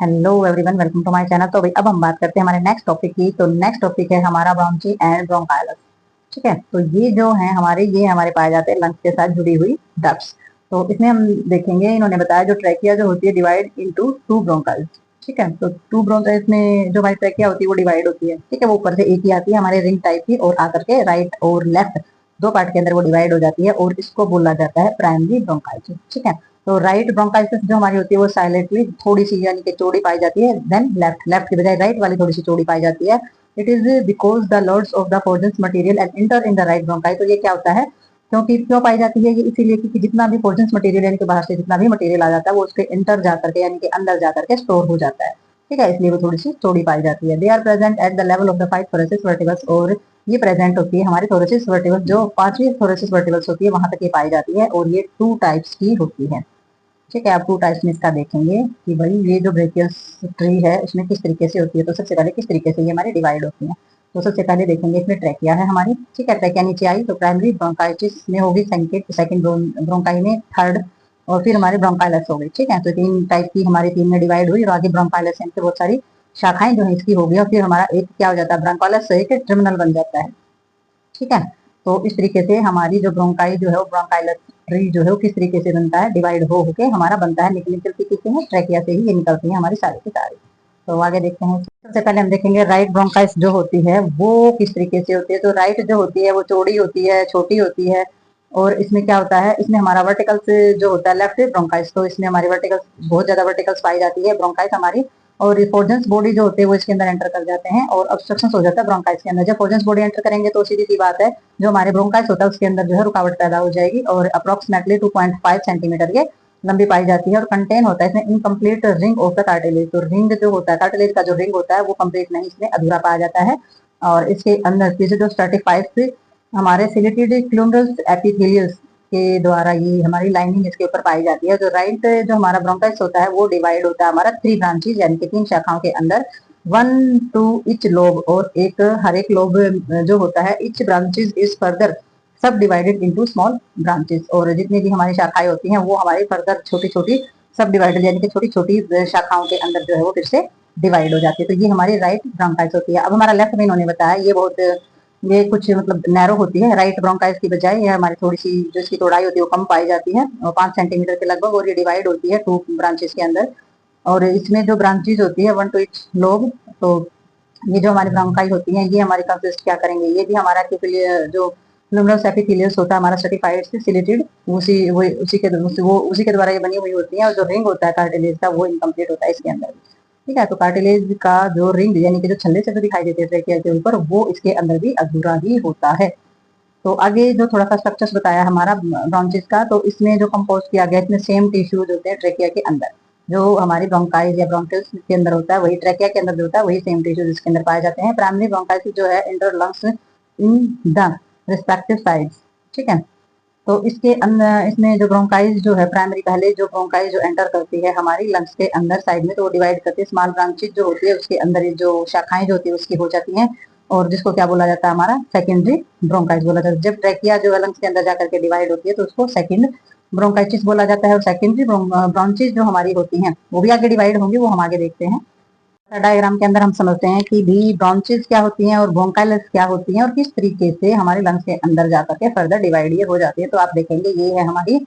Hello everyone, welcome to my channel. तो भाई अब हम बात करते हैं हमारे नेक्स्ट टॉपिक की। तो नेक्स्ट टॉपिक है हमारा ब्रोंची एंड ब्रोंकाइलस। ठीक है, तो ये हमारे पाए जाते हैं लंग्स के साथ जुड़ी हुई डक्ट्स। तो इसमें हम देखेंगे, इन्होंने बताया जो ट्रैकिया जो होती है डिवाइड इनटू टू ब्रोंकाइल्स। ठीक है, तो टू ब्रोंकाइल्स में जो हमारी ट्रैकिया होती है वो डिवाइड होती है। ठीक है, वो ऊपर से एक ही आती है हमारे रिंग टाइप की, और आकर के राइट और लेफ्ट दो पार्ट के अंदर वो डिवाइड हो जाती है, और इसको बोला जाता है प्राइमरी ब्रोंकाइल्स। ठीक है, तो राइट ब्रोंकाइटिस जो हमारी होती है वो साइलेंटली थोड़ी सी यानी कि चौड़ी पाई जाती है। देन लेफ्ट लेफ्ट की बजाय राइट वाली थोड़ी सी चौड़ी पाई जाती है। It is because the lords of the portions material and enter in the right bronchi. तो ये क्या होता है, क्योंकि क्यों पाई जाती है ये इसीलिए क्योंकि जितना भी पोर्जन्स मटेरियल यानी कि बाहर से जितना भी मटेरियल आ जाता है वो उसके इंटर जा करके यानी कि अंदर जा करके स्टोर हो जाता है। ठीक है, इसलिए वो थोड़ी सी चौड़ी पाई जाती है। They are present at the level of the 5 thoracic vertebrae। और ये प्रेजेंट होती है हमारी थोरेसिस वर्टिबल्स, जो पांचवी थोरेसिस वर्टिबल्स होती है वहां तक ये पाई जाती है, और ये टू टाइप्स की होती है। ठीक है, आप टू टाइप्स में इसका देखेंगे कि भाई ये जो ब्रेकियस ट्री है इसमें किस तरीके से होती है। तो सबसे पहले किस तरीके से ये हमारी डिवाइड होती है। तो सबसे पहले देखेंगे इसमें ट्रैकिया है हमारी। ठीक है, ट्रैकिया नीचे आई तो प्राइमरी ब्रोंकाइटिस में होगी सेकंड ब्रोंकाई में थर्ड, और फिर हमारे ब्रोंकाइलस हो गई। ठीक है, तो तीन टाइप की हमारी तीन में डिवाइड हुई, और आगे ब्रोंकाइलस से बहुत सारी शाखाएं जो है इसकी हो गई, और फिर हमारा एक क्या हो जाता है, ब्रोंकाइलस से एक टर्मिनल बन जाता है। ठीक है, तो इस तरीके से हमारी जो ब्रोंकाई जो है वो ब्रोंकाइलस ट्री जो है वो किस तरीके से बनता है, डिवाइड हो होके हमारा बनता है। निकलती किससे है, ट्रैकिया से ही ये निकलती है हमारी सारी की सारी। तो आगे देखते हैं, सबसे पहले हम देखेंगे राइट ब्रोंकाइस जो होती है वो किस तरीके से होती है। तो राइट जो होती है वो चौड़ी होती है, छोटी होती है, और इसमें क्या होता है, इसमें हमारा वर्टिकल्स जो होता है लेफ्ट ब्रोंकाइस, तो इसमें हमारी वर्टिकल्स बहुत ज्यादा वर्टिकल्स पाई जाती है ब्रोंकाइस हमारी। और ये फोर्जेंस बॉडी जो होते हैं वो इसके अंदर एंटर कर जाते हैं, और ऑब्स्ट्रक्शन हो जाता है ब्रोंकाइस के अंदर। जब फोर्जेंस बॉडी एंटर करेंगे तो सीधी सी बात है, जो हमारे ब्रोंकाइस होता है उसके अंदर जो है रुकावट पैदा हो जाएगी, और अप्रोक्सीमेटली 2.5 सेंटीमीटर के लंबी पाई जाती है, और कंटेन होता है इसमें incomplete ring of the cartilage. तो रिंग जो होता है कार्टिलेज का जो रिंग होता है वो कंप्लीट नहीं, इसमें अधूरा पाया जाता है। और इसके अंदर पीछे जो स्ट्रेटिफाइड हमारे सिलेटेड क्लूमरल्स एपिथेलियल्स के द्वारा ये हमारी लाइनिंग इसके ऊपर पाई जाती है। जो राइट जो हमारा ब्रोंकाइस होता है वो डिवाइड होता है हमारा थ्री ब्रांचेज यानी कि तीन शाखाओं के अंदर, वन टू इच लोब, और एक हर एक लोब जो होता है इच ब्रांचेज इज फर्दर सब डिवाइडेड इनटू स्मॉल ब्रांचेस। और जितनी भी हमारी शाखाएं होती हैं वो हमारी फर्दर छोटी छोटी सब डिवाइडेड यानी कि छोटी छोटी शाखाओं के अंदर जो है वो फिर से डिवाइड हो जाती है। तो ये हमारी राइट ब्रोंकाइस होती है। अब हमारा लेफ्ट में इन्होंने बताया ये बहुत ये कुछ मतलब नैरो होती है राइट ब्रोंकाइस की बजाय, ये हमारी थोड़ी सी जो इसकी चौड़ाई होती है वो कम पाई जाती है, 5 सेंटीमीटर के लगभग, और ये डिवाइड होती है टू ब्रांचेस के अंदर। और इसमें जो ब्रांचेज होती है वन टू इच लोब, तो ये जो हमारी ब्रोंकाई होती है ये हमारी कंसिस्ट क्या करेंगे, ये भी हमारा जो ल्यूमिनस एपिथेलियस होता है हमारा सर्टिफाइड से सिलेटेड, उसी के द्वारा ये बनी हुई होती है, और जो रिंग होता है कार्टिलेज का वो इनकम्प्लीट होता है इसके अंदर। ठीक है, तो कार्टिलेज का जो रिंग यानी कि जो छल्ले से जो दिखाई देते हैं ट्रेकिया के ऊपर, वो इसके अंदर भी अधूरा ही होता है। तो आगे जो थोड़ा सा स्ट्रक्चर्स बताया हमारा ब्रांचेस का, तो इसमें जो कंपोज किया गया इसमें सेम टिश्यूज होते हैं ट्रेकिया के अंदर। जो हमारी ब्रोंकाइज या ब्रोंकिल्स के अंदर होता है वही ट्रेकिया के अंदर जो होता है वही सेम टिश्यूज इसके अंदर पाए जाते हैं। प्राइमरी ब्रोंकाइटिस जो है inter lungs in the respective sides. ठीक है, तो इसके अंदर इसमें जो ब्रोंकाइज जो है प्राइमरी पहले जो ब्रोंकाइज जो एंटर करती है हमारी लंग्स के अंदर साइड में, तो वो डिवाइड करती है स्मॉल ब्रांचेज जो होती है उसके अंदर जो शाखाएं जो होती है उसकी हो जाती हैं, और जिसको क्या बोला जाता है हमारा सेकेंडरी ब्रोंकाइटिस बोला जाता है। जब ट्रैकिया जो है लंग्स के अंदर जाकर के डिवाइड होती है तो उसको सेकंड ब्रोंकाइटिस बोला जाता है, और सेकेंडरी ब्रांचेज जो हमारी होती हैं वो भी आगे डिवाइड होंगी, वो हम आगे देखते हैं। डायग्राम के अंदर हम समझते हैं कि भी ब्रांचेस क्या होती हैं और ब्रोंकाइल्स क्या होती हैं, और किस तरीके से हमारे लंग्स के अंदर जाकर के फर्दर डिवाइड ये हो जाती है। तो आप देखेंगे ये है हमारी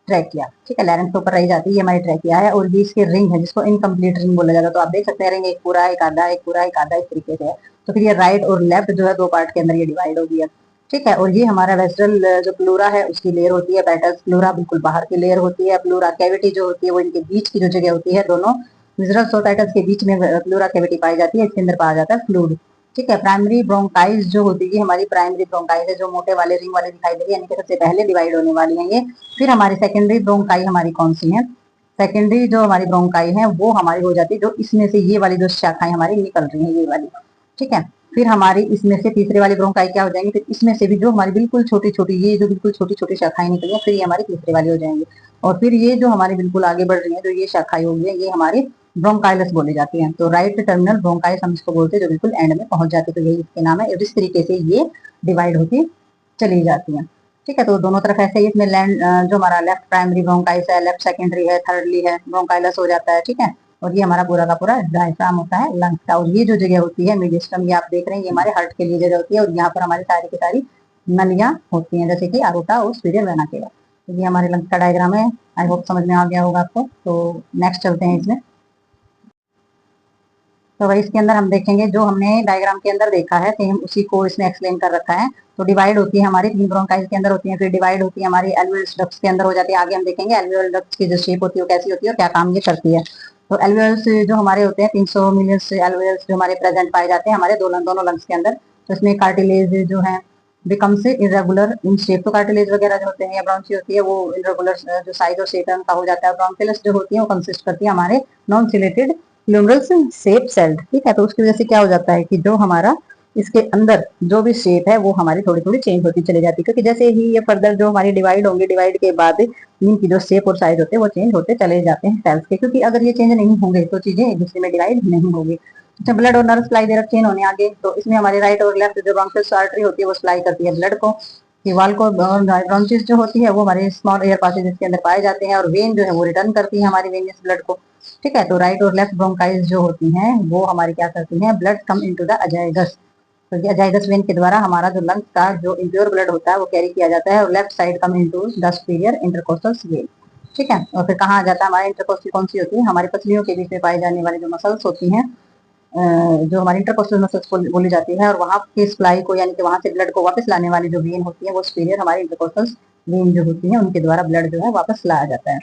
ट्रैकिया। ठीक है, लैरेंक्स के ऊपर रही जाती है, ये हमारी ट्रैकिया है, और ये इसके रिंग है जिसको इनकम्प्लीट रिंग बोला जाता है। तो आप देख सकते हैं रिंग एक पूरा एक आधा एक पूरा एक आधा इस तरीके से है। तो फिर ये राइट और लेफ्ट जो है दो पार्ट के अंदर ये डिवाइड हो गया। ठीक है, और ये हमारा वेस्ट्रल जो प्लूरा है उसकी लेयर होती है, पेटल्स प्लूरा बिल्कुल बाहर की लेयर होती है, प्लूरा कैविटी जो होती है वो इनके बीच की जो जगह होती है दोनों विजरल सोसाइटस के बीच में प्लूरा कैविटी पाई जाती है, इसके अंदर पाया जाता है फ्लूइड। ठीक है, प्राइमरी ब्रोंकाइज जो होती है हमारी प्राइमरी ब्रोंकाइज है जो मोटे वाले रिंग वाले दिखाई दे रही है, यानी कि सबसे पहले डिवाइड होने वाली है ये। फिर हमारी सेकेंडरी ब्रोंकाई हमारी कौन सी है, सेकेंडरी जो हमारी ब्रोंकाई है वो हमारी हो जाती है जो इसमें से ये वाली जो शाखाएं हमारी निकल रही है ये वाली। ठीक है, फिर हमारी इसमें से तीसरे वाली ब्रोंकाई क्या हो जाएंगी, फिर इसमें से भी जो हमारी बिल्कुल छोटी छोटी ये जो बिल्कुल छोटी छोटी शाखाएं निकली है फिर ये हमारी तीसरे वाली हो जाएंगी, और फिर ये जो हमारी बिल्कुल आगे बढ़ रही है जो ये शाखाएं होगी ये हमारी ब्रोंकाइलस बोली जाती है। तो राइट टर्मिनल ब्रोंकाइल्स हम इसको बोलते हैं जो बिल्कुल एंड में पहुंच जाती है, तो यही इसके नाम है। इस तरीके से ये डिवाइड होती चली जाती है। ठीक है, तो दोनों तरफ ऐसे ही इसमें लैंड जो हमारा लेफ्ट प्राइमरी ब्रोंकाइल्स है, लेफ्ट सेकेंडरी है, थर्डली है ब्रोंकाइलस हो जाता है। ठीक है, और ये हमारा पूरा का पूरा डायफ्राम होता है लंग्स का। और ये जो जगह होती है मीडियस्टम, ये आप देख रहे हैं, ये हमारे हार्ट के लिए जगह होती है। और यहाँ पर हमारी सारी की सारी नलियां होती हैं, जैसे कि अरोटा और सुपीरियर वेना केवा। तो ये हमारे लंग्स का डायग्राम है। आई होप समझ में आ गया होगा आपको। तो नेक्स्ट चलते हैं इसमें। तो वही इसके अंदर हम देखेंगे जो हमने डायग्राम के अंदर देखा है, सेम उसी को इसमें एक्सप्लेन कर रखा है। तो डिवाइड होती है हमारी 3 ब्रोंकाइल्स के अंदर होती है, फिर डिवाइड होती है हमारी एल्वियोल डक्ट्स के अंदर हो जाती है। आगे हम देखेंगे एल्वियोल डक्ट्स की जो शेप होती है वो कैसी होती है और क्या काम ये करती है। तो एल्वियोल्स जो हमारे होते हैं 300 मिलियन एल्वियोल्स जो हमारे प्रेजेंट पाए जाते हैं हमारे दोनों लंग्स के अंदर। तो इसमें कार्टिलेज जो है बिकम से इरेगुलर इन शेप। तो कार्टिलेज वगैरह जो होते हैं या ब्राउंची होती है वो इरेगुलर जो साइज और शेप है उनका हो जाता है। ब्रोंकिलस जो होती है वो कंसिस्ट करती है हमारे non ciliated glomerulus shape cell. ठीक है, तो उसकी वजह से क्या हो जाता है कि जो हमारा इसके अंदर जो भी शेप है वो हमारी थोड़ी थोड़ी चेंज होती चली जाती है, क्योंकि जैसे ही ये फर्दर जो हमारी डिवाइड होंगे, डिवाइड के बाद इनकी जो शेप और साइज होते हैं वो चेंज होते चले जाते हैं सेल्स के। क्योंकि अगर ये चेंज नहीं होंगे तो चीजें एक दूसरे में डिवाइड नहीं होगी। अच्छा, ब्लड और नर्व सप्लाई दे रखे हैं इन्होंने आगे। तो इसमें हमारे राइट और लेफ्ट जो ब्रोंकियस आर्टरी होती है वो सप्लाई करती है ब्लड को। दीवाल को ब्रोंचिस जो होती है वो हमारे स्मॉल एयर पासेज के अंदर पाए जाते हैं। और वेन जो है वो रिटर्न करती है हमारी वेनियस ब्लड को। ठीक है, तो राइट और लेफ्ट ब्रोंकाइल्स जो होती हैं वो हमारी क्या करती हैं, ब्लड कम इनटू द अजाइगस। तो ये अजाइगस वेन के द्वारा हमारा जो लंग्स का जो इम्प्योर ब्लड होता है वो कैरी किया जाता है और left side come into the superior intercostal when. ठीक है, और फिर कहाँ आ जाता है हमारा इंटरकोस्टल, कौन सी होती है, हमारी पसलियों के बीच में पाई जाने वाली जो मसल्स होती हैं, जो हमारी इंटरकोस्टल मसल्स बोली जाती है। और वहां की सप्लाई को यानी कि वहां से ब्लड को वापस लाने वाली जो वेन होती है वो सुपीरियर हमारी इंटरकोस्टल वेन जो होती है उनके द्वारा ब्लड जो है वापस लाया जाता है।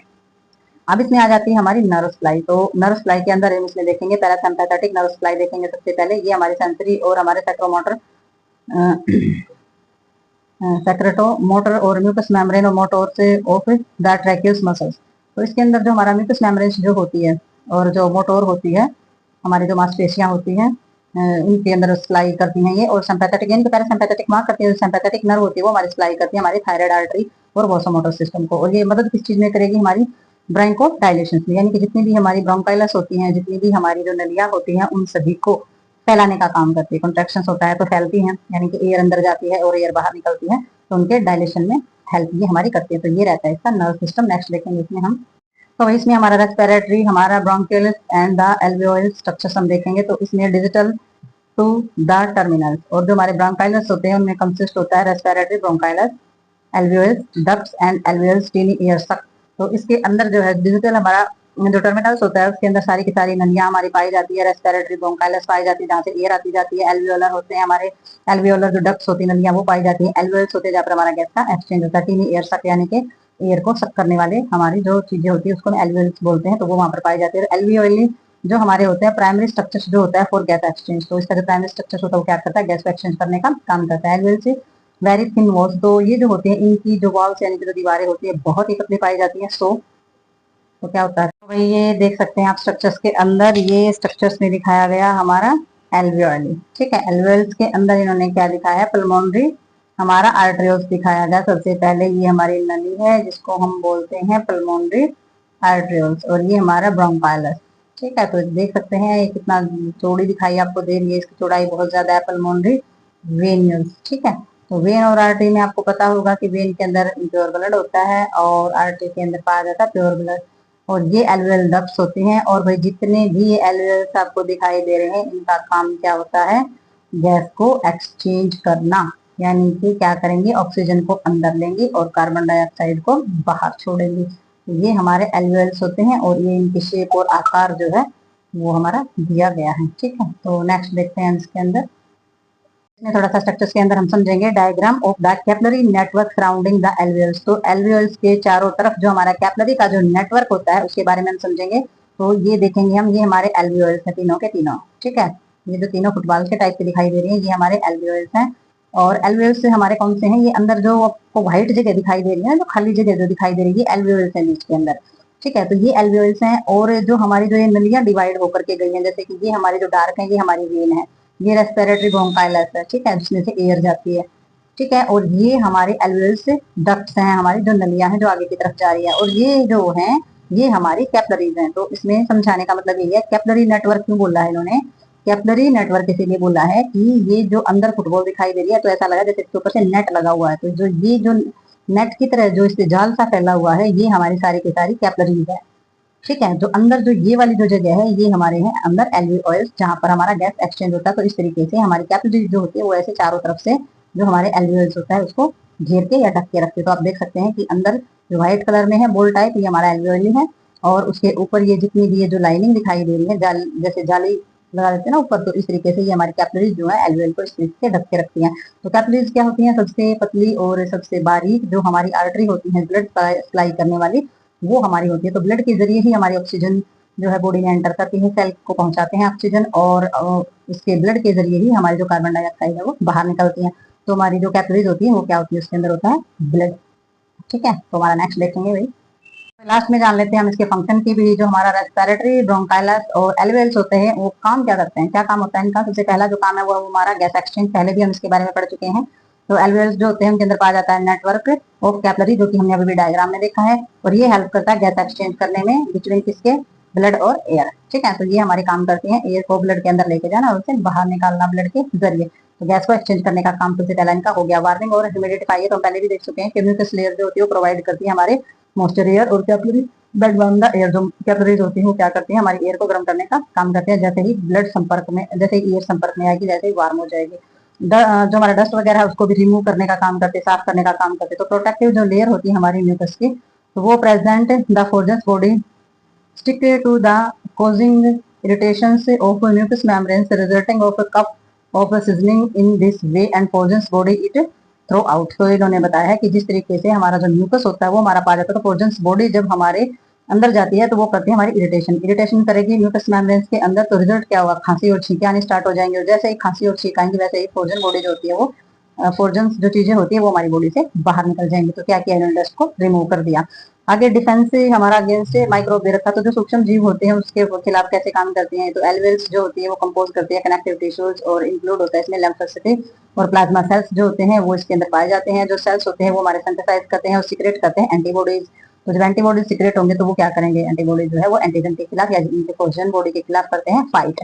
अब इसमें आ जाती है हमारी नर्व सप्लाई। तो नर्व सप्लाई के अंदर हम इसमें देखेंगे पैरासिम्पैथेटिक नर्व सप्लाई देखेंगे सबसे पहले। ये हमारे सेंसरी और हमारे सेक्रोमोटर सेक्रेटो मोटर और म्यूकस मेम्ब्रेन और मोटर से ऑफ द ट्रैकियस मसल्स। तो इसके अंदर जो हमारा म्यूकस मेम्ब्रेन जो होती है और जो मोटर होती है हमारी जो मांसपेशियां होती हैं इनके अंदर सप्लाई करती हैं ये। और सिंपैथेटिक यानी कि पैरासिम्पैथेटिक वहाँ करती है, सिंपैथेटिक नर्व होती है वो हमारी सप्लाई करती है हमारी थायराइड आर्टरी और वोसोमोटर सिस्टम को। और ये मदद किस चीज में करेगी, हमारी ब्रोंको डायलेशन में, यानी कि जितनी भी हमारी ब्रोंकाइलस होती हैं, जितनी भी हमारी जो नलियां होती हैं उन सभी को फैलाने का काम करती है। कॉन्ट्रैक्शन होता है तो फैलती हैं, यानी कि एयर अंदर जाती है और एयर बाहर निकलती है, तो उनके डायलेशन में हेल्प ये हमारी करती है। तो ये रहता है इसका नर्व सिस्टम। नेक्स्ट देखेंगे इसमें हम। तो इसमें हमारा रेस्पिरेटरी, हमारा bronchioles and the alveoli structures हम देखेंगे। तो इसमें डिजिटल टू द टर्मिनल। और जो हमारे ब्रोंकाइलस होते हैं उनमें कंसिस्ट होता है respiratory, bronchioles, alveoli ducts and alveoli tiny air sac. तो इसके अंदर जो है डिजिटल हमारा जो टर्मिनल्स होता है उसके अंदर सारी की सारी नलियां हमारी पाई जाती है। रेस्पिरेटरी ब्रोंकाइलस पाई जाती है जहाँ से एयर आती जाती है। एल्वियोलर होते हैं हमारे, एल्वियोलर जो डक्ट्स होती है नलियां वो पाई जाती है। एल्वियोल्स होते हैं जहाँ पर हमारा गैस का एक्सचेंज होता है। टीनी एयर सक यानी कि एयर को सक करने वाले हमारी जो चीजें होती है उसको हम एल्वियोल्स बोलते हैं, तो वो वहां पर पाई जाती है। एल्वियोली जो हमारे होते हैं प्राइमरी स्ट्रक्चर्स जो होता है फॉर गैस एक्सचेंज। तो इसका जो प्राइमरी स्ट्रक्चर होता है वो क्या करता है, गैस को एक्सचेंज करने का काम करता है। एल्वियोल से वेरी थिन वॉल्स, तो ये जो होते हैं इनकी जो वॉल्स यानी कि जो दीवारें होती है बहुत ही पतली पाई जाती है। सो तो क्या होता है, तो भाई ये देख सकते हैं आप स्ट्रक्चर्स के अंदर, ये स्ट्रक्चर्स में दिखाया गया हमारा एल्वियोली। ठीक है, एल्वियोल्स के अंदर इन्होंने क्या दिखाया है, पल्मोनरी हमारा आर्टरियोल्स दिखाया गया। सबसे पहले ये हमारी नली है जिसको हम बोलते हैं पल्मोनरी आर्टरियोल्स, और ये हमारा ब्रोंकाइलस। ठीक है, तो देख सकते हैं ये कितना चौड़ी दिखाई आपको दे रही है, इसकी चौड़ाई बहुत ज्यादा है। Pulmonary venules. ठीक है, तो वेन और आर्टरी में आपको पता होगा कि वेन के अंदर प्योर ब्लड होता है और आर्टरी के अंदर पाया जाता है प्योर ब्लड। और ये एल्वियल डक्ट्स होते हैं। और भाई जितने भी ये एल्वियल्स आपको दिखाई दे रहे हैं इनका काम क्या होता है, गैस को एक्सचेंज करना, यानी कि क्या करेंगे, ऑक्सीजन को अंदर लेंगे और कार्बन डाइऑक्साइड को बाहर छोड़ेंगे। ये हमारे एल्वियल्स होते हैं और ये इनकी शेप और आकार जो है वो हमारा दिया गया है। ठीक है, तो नेक्स्ट देखते हैं इसके अंदर। इसमें थोड़ा सा स्ट्रक्चर्स के अंदर हम समझेंगे diagram of the capillary network surrounding the alveoli. तो एल्वियल्स के चारों तरफ जो हमारा कैपिलरी का जो नेटवर्क होता है उसके बारे में हम समझेंगे। तो ये देखेंगे हम, ये हमारे एल्वियल्स हैं तीनों के तीनों। ठीक है, ये जो तीनों फुटबॉल के टाइप के दिखाई दे रहे हैं ये हमारे एल्वियल्स हैं। और एल्वियल्स से हमारे कौन से हैं, ये अंदर जो आपको व्हाइट जगह दिखाई दे रही है, जो खाली जगह जो दिखाई दे रही है एल्वियल्स है बीच के अंदर। ठीक है, तो ये एल्वियल्स हैं। और जो हमारी जो ये नलियां डिवाइड होकर के गई हैं, जैसे कि ये हमारी जो डार्क है ये हमारी वेन है, ये रेस्पिरेटरी ब्रोंकाइलस है। ठीक है, जिसमें से एयर जाती है। ठीक है, और ये हमारे एल्वियल्स डक्ट्स हैं, हमारी जो नलियां हैं जो आगे की तरफ जा रही है। और ये जो है ये हमारी कैपिलरीज हैं। तो इसमें समझाने का मतलब यही है, कैपिलरी नेटवर्क क्यों बोला है इन्होंने, कैपिलरी नेटवर्क इसीलिए बोला है कि ये जो अंदर फुटबॉल दिखाई दे रही है तो ऐसा लगा जैसे इसके ऊपर से नेट लगा हुआ है। तो जो ये जो नेट की तरह जो इससे जाल सा फैला हुआ है ये हमारी सारी की सारी कैपिलरीज है। ठीक है। जो अंदर जो ये वाली जो जगह है ये हमारे हैं अंदर एल्वियोल्स, जहां पर हमारा गैस एक्सचेंज होता है। तो इस तरीके से हमारी कैपिलरीज जो होती है वो ऐसे चारों तरफ से जो हमारे एल्वियोल्स होता है उसको घेर के या ढक के रखते हैं। तो आप देख सकते हैं कि अंदर जो व्हाइट कलर में है बोल टाइप, ये हमारा एल्वियोल है, और उसके ऊपर ये जितनी भी ये जो लाइनिंग दिखाई दे रही है जैसे जाली लगा देते हैं ना ऊपर, तो इस तरीके से ये हमारी कैपिलरीज जो है एल्वियोल को इस तरीके से ढक के रखती हैं। तो कैपिलरीज क्या होती हैं? सबसे पतली और सबसे बारीक जो हमारी आर्टरी होती है ब्लड सप्लाई करने वाली, वो हमारी होती है। तो ब्लड के जरिए ही हमारी ऑक्सीजन जो है बॉडी में एंटर करती है, सेल को पहुंचाते हैं ऑक्सीजन, और उसके ब्लड के जरिए ही हमारी जो कार्बन डाइऑक्साइड है वो बाहर निकलती है। तो हमारी जो कैपिलरीज होती है वो क्या होती है? उसके अंदर होता है ब्लड। ठीक है, तो हमारा नेक्स्ट देखेंगे भाई। लास्ट में जान लेते हैं हम इसके फंक्शन की भी। जो हमारा रेस्पिरेटरी, ब्रोंकाइलस और एल्वेल्स होते हैं वो काम क्या करते हैं, क्या काम होता है इनका? सबसे पहला जो काम है वो हमारा गैस एक्सचेंज, पहले भी हम इसके बारे में पढ़ चुके हैं। तो एल्वेल्स जो होते हैं उनके अंदर पाया जाता है नेटवर्क ऑफ कैपिलरी, जो कि हमने अभी भी डायग्राम में देखा है, और ये हेल्प करता है गैस एक्सचेंज करने में बिटवीन किसके? ब्लड और एयर। ठीक है, तो ये हमारे काम करती हैं एयर को ब्लड के अंदर लेके जाना और उसे बाहर निकालना ब्लड के जरिए। तो गैस को एक्सचेंज करने का काम सबसे पहला इनका हो गया। वार्मिंग और ह्यूमिडिफाई तो हम पहले भी देख चुके हैं कि म्यूकस लेयर जो होती है वो प्रोवाइड करती है हमारे मॉइस्चर एयर, और कैपिलरी ब्लड वार्म एयर जो कैपिलरीज होती है वो क्या करती है? हमारी एयर को गर्म करने का काम करते हैं। जैसे ही ब्लड संपर्क में, जैसे ही एयर संपर्क में आएगी, जैसे ही वार्म हो जाएगी। जो हमारा डस्ट वगैरह है उसको भी रिमूव करने का काम करते, साफ करने का काम करते। तो प्रोटेक्टिव जो लेयर होती है हमारी म्यूकस की, तो वो present the foreigns body stick to the causing irritations of mucous membranes resulting of a cup of seasoning in this way and poisons body it throw out। तो इन्होंने बताया है कि जिस तरीके से हमारा जो म्यूकस होता है वो हमारा पाया जाता है, तो पोजन्स बॉडी जब हमारे अंदर जाती है तो वो करती है हमारी इरिटेशन करेगी म्यूकस मेम्ब्रेन्स के अंदर। तो रिजल्ट क्या होगा? खांसी और छींकें आनी स्टार्ट हो जाएंगी, और जैसे ही खांसी और छींक आएंगी वैसे ही पोजन बॉडी जो होती है वो फोर्जन्स जो चीजें होती है वो हमारी बॉडी से बाहर निकल जाएंगी। तो क्या किया इन्होंने? डस्ट को रिमूव कर दिया। आगे डिफेंस से हमारा अगेंस्ट माइक्रोब दे रखा। तो जो सूक्ष्म जीव होते हैं उसके खिलाफ कैसे काम करती हैं? तो एल्वेल्स जो होती है वो कंपोज करती है कनेक्टिव टिश्यूज, और इंक्लूड होता है इसमें लिम्फोसाइट और प्लाज्मा सेल्स जो होते हैं वो इसके अंदर पाए जाते हैं। जो सेल्स होते हैं वो हमारे सिंथेसाइज करते हैं और सीक्रेट करते हैं एंटीबॉडीज। तो जब एंटीबॉडीज सीक्रेट होंगे तो वो क्या करेंगे? एंटीबॉडी जो है वो एंटीजन के खिलाफ या इनके फोर्जन बॉडी के खिलाफ करते हैं फाइट।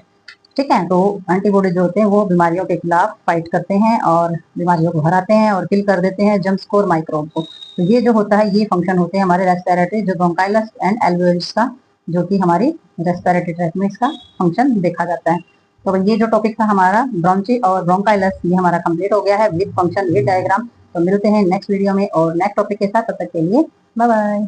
ठीक है, तो एंटीबॉडी जो होते हैं वो बीमारियों के खिलाफ फाइट करते हैं और बीमारियों को हराते हैं और किल कर देते हैं जर्म्स को और माइक्रोब को। तो ये जो होता है ये फंक्शन होते हैं हमारे रेस्पिरेटरी जो ब्रोंकाइलस एंड एल्वियोल्स का, जो कि हमारी रेस्पिरेटरी ट्रैक में इसका फंक्शन देखा जाता है। तो ये जो टॉपिक था हमारा ब्रोंची और ब्रोंकाइलस, ये हमारा कंप्लीट हो गया है विद फंक्शन विद डायग्राम। तो मिलते हैं नेक्स्ट वीडियो में और नेक्स्ट टॉपिक के साथ, तब तक के लिए बाय बाय।